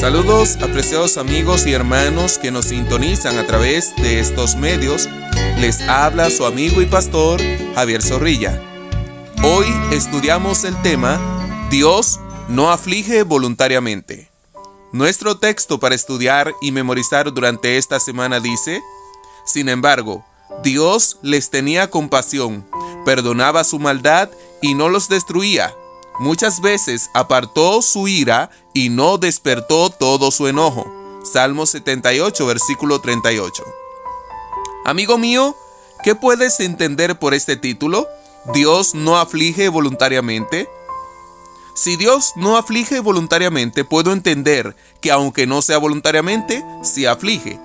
Saludos, apreciados amigos y hermanos que nos sintonizan a través de estos medios. Les habla su amigo y pastor Javier Zorrilla. Hoy estudiamos el tema Dios no aflige voluntariamente. Nuestro texto para estudiar y memorizar durante esta semana dice: sin embargo, Dios les tenía compasión, perdonaba su maldad y no los destruía. Muchas veces apartó su ira y no despertó todo su enojo. Salmo 78, versículo 38. Amigo mío, ¿qué puedes entender por este título? ¿Dios no aflige voluntariamente? Si Dios no aflige voluntariamente, puedo entender que aunque no sea voluntariamente, sí aflige.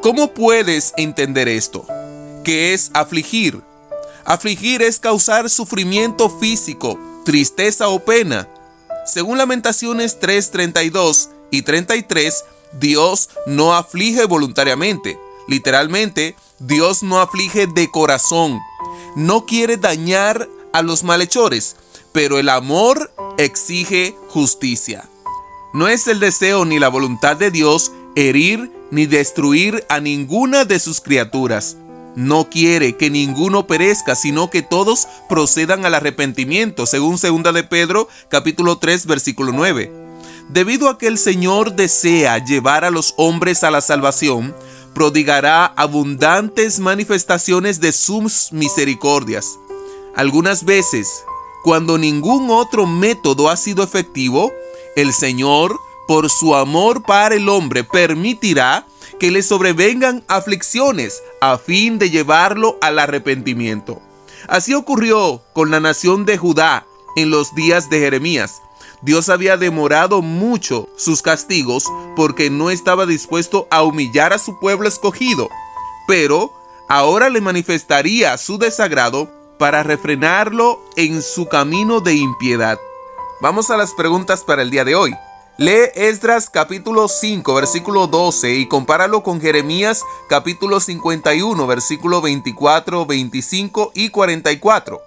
¿Cómo puedes entender esto? ¿Qué es afligir? Afligir es causar sufrimiento físico, tristeza o pena. Según Lamentaciones 3:32 y 33, Dios no aflige voluntariamente. Literalmente, Dios no aflige de corazón. No quiere dañar a los malhechores, pero el amor exige justicia. No es el deseo ni la voluntad de Dios herir ni destruir a ninguna de sus criaturas. No quiere que ninguno perezca, sino que todos procedan al arrepentimiento, según 2 de Pedro, capítulo 3, versículo 9. Debido a que el Señor desea llevar a los hombres a la salvación, prodigará abundantes manifestaciones de sus misericordias. Algunas veces, cuando ningún otro método ha sido efectivo, el Señor, por su amor para el hombre, permitirá que le sobrevengan aflicciones a fin de llevarlo al arrepentimiento. Así ocurrió con la nación de Judá en los días de Jeremías. Dios había demorado mucho sus castigos porque no estaba dispuesto a humillar a su pueblo escogido, pero ahora le manifestaría su desagrado para refrenarlo en su camino de impiedad. Vamos a las preguntas para el día de hoy. Lee Esdras capítulo 5, versículo 12 y compáralo con Jeremías capítulo 51, versículo 24, 25 y 44.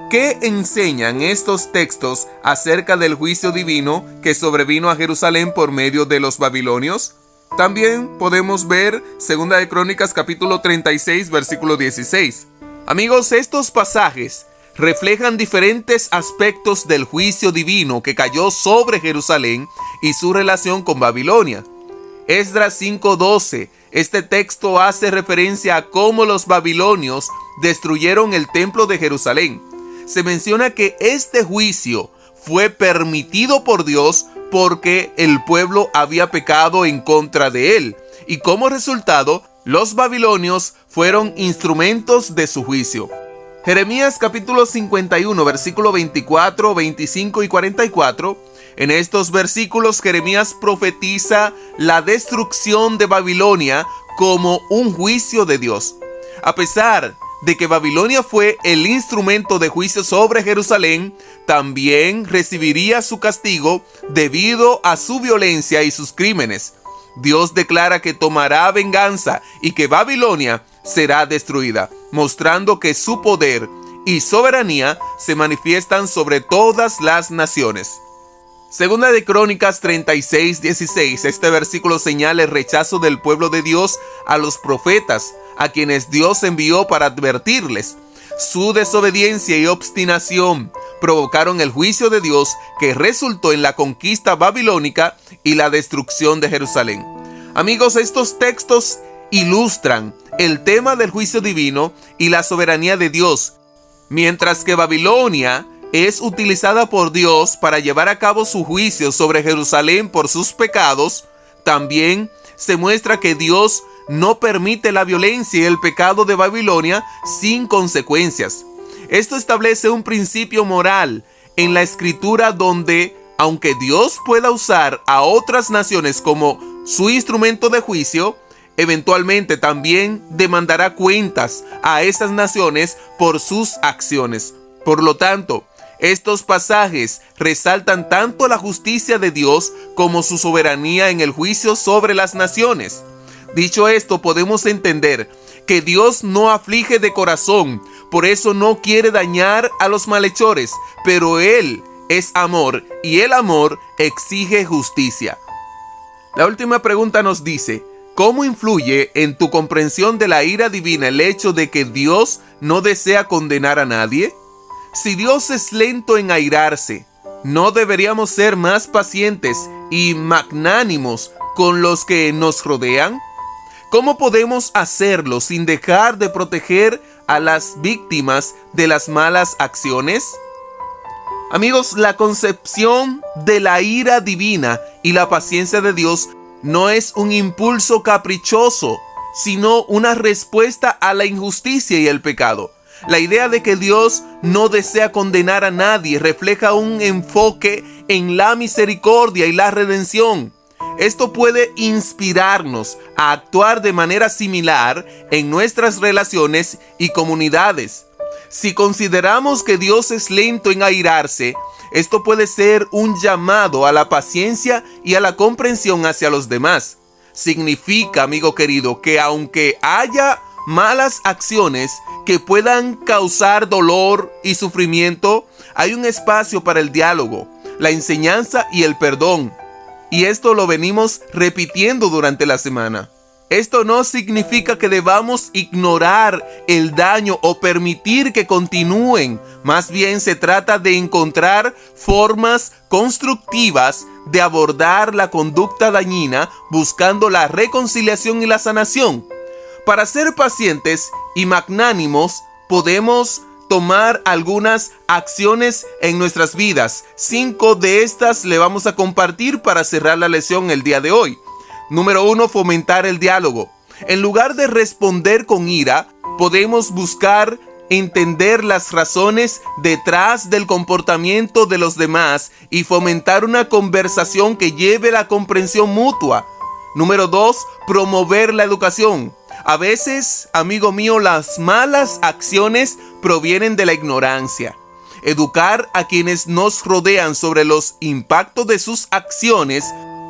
¿Qué enseñan estos textos acerca del juicio divino que sobrevino a Jerusalén por medio de los babilonios? También podemos ver 2 de Crónicas capítulo 36, versículo 16. Amigos, estos pasajes reflejan diferentes aspectos del juicio divino que cayó sobre Jerusalén y su relación con Babilonia. Esdras 5:12. Este texto hace referencia a cómo los babilonios destruyeron el templo de Jerusalén. Se menciona que este juicio fue permitido por Dios porque el pueblo había pecado en contra de él, y como resultado, los babilonios fueron instrumentos de su juicio. Jeremías capítulo 51, versículo 24, 25 y 44. En estos versículos Jeremías profetiza la destrucción de Babilonia como un juicio de Dios. A pesar de que Babilonia fue el instrumento de juicio sobre Jerusalén, también recibiría su castigo debido a su violencia y sus crímenes. Dios declara que tomará venganza y que Babilonia será destruida, mostrando que su poder y soberanía se manifiestan sobre todas las naciones. Segunda de Crónicas 36:16. Este versículo señala el rechazo del pueblo de Dios a los profetas, a quienes Dios envió para advertirles. Su desobediencia y obstinación provocaron el juicio de Dios que resultó en la conquista babilónica y la destrucción de Jerusalén. Amigos, estos textos ilustran el tema del juicio divino y la soberanía de Dios. Mientras que Babilonia es utilizada por Dios para llevar a cabo su juicio sobre Jerusalén por sus pecados, también se muestra que Dios no permite la violencia y el pecado de Babilonia sin consecuencias. Esto establece un principio moral en la Escritura donde, aunque Dios pueda usar a otras naciones como su instrumento de juicio, eventualmente también demandará cuentas a esas naciones por sus acciones. Por lo tanto, estos pasajes resaltan tanto la justicia de Dios como su soberanía en el juicio sobre las naciones. Dicho esto, podemos entender que Dios no aflige de corazón, por eso no quiere dañar a los malhechores, pero Él es amor y el amor exige justicia. La última pregunta nos dice: ¿cómo influye en tu comprensión de la ira divina el hecho de que Dios no desea condenar a nadie? Si Dios es lento en airarse, ¿no deberíamos ser más pacientes y magnánimos con los que nos rodean? ¿Cómo podemos hacerlo sin dejar de proteger a las víctimas de las malas acciones? Amigos, la concepción de la ira divina y la paciencia de Dios no es un impulso caprichoso, sino una respuesta a la injusticia y el pecado. La idea de que Dios no desea condenar a nadie refleja un enfoque en la misericordia y la redención. Esto puede inspirarnos a actuar de manera similar en nuestras relaciones y comunidades. Si consideramos que Dios es lento en airarse, esto puede ser un llamado a la paciencia y a la comprensión hacia los demás. Significa, amigo querido, que aunque haya malas acciones que puedan causar dolor y sufrimiento, hay un espacio para el diálogo, la enseñanza y el perdón. Y esto lo venimos repitiendo durante la semana. Esto no significa que debamos ignorar el daño o permitir que continúen. Más bien se trata de encontrar formas constructivas de abordar la conducta dañina, buscando la reconciliación y la sanación. Para ser pacientes y magnánimos, podemos tomar algunas acciones en nuestras vidas. 5 de estas le vamos a compartir para cerrar la lección el día de hoy. Número 1, fomentar el diálogo. En lugar de responder con ira, podemos buscar entender las razones detrás del comportamiento de los demás y fomentar una conversación que lleve la comprensión mutua. Número 2, promover la educación. A veces, amigo mío, las malas acciones provienen de la ignorancia. Educar a quienes nos rodean sobre los impactos de sus acciones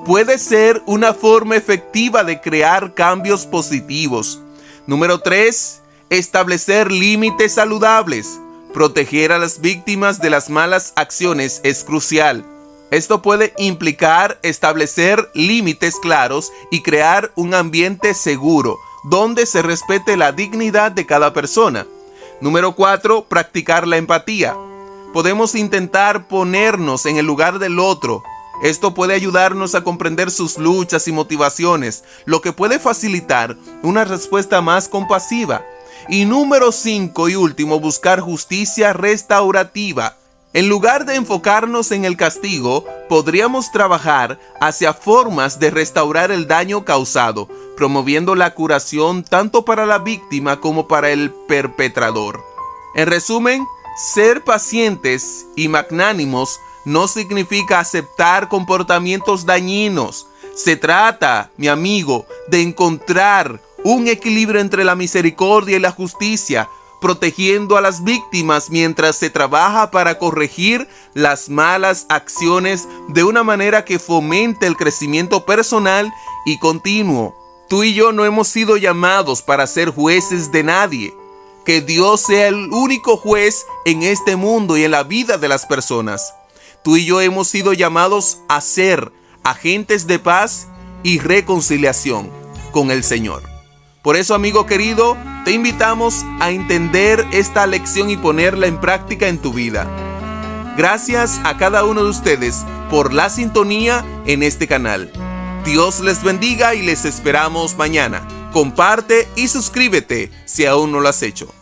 puede ser una forma efectiva de crear cambios positivos. Número 3, establecer límites saludables. Proteger a las víctimas de las malas acciones es crucial. Esto puede implicar establecer límites claros y crear un ambiente seguro, donde se respete la dignidad de cada persona. Número 4, practicar la empatía. Podemos intentar ponernos en el lugar del otro. Esto puede ayudarnos a comprender sus luchas y motivaciones, lo que puede facilitar una respuesta más compasiva. Y número 5 y último, buscar justicia restaurativa. En lugar de enfocarnos en el castigo, podríamos trabajar hacia formas de restaurar el daño causado, promoviendo la curación tanto para la víctima como para el perpetrador. En resumen, ser pacientes y magnánimos no significa aceptar comportamientos dañinos. Se trata, mi amigo, de encontrar un equilibrio entre la misericordia y la justicia, protegiendo a las víctimas mientras se trabaja para corregir las malas acciones de una manera que fomente el crecimiento personal y continuo. Tú y yo no hemos sido llamados para ser jueces de nadie. Que Dios sea el único juez en este mundo y en la vida de las personas. Tú y yo hemos sido llamados a ser agentes de paz y reconciliación con el Señor. Por eso, amigo querido, te invitamos a entender esta lección y ponerla en práctica en tu vida. Gracias a cada uno de ustedes por la sintonía en este canal. Dios les bendiga y les esperamos mañana. Comparte y suscríbete si aún no lo has hecho.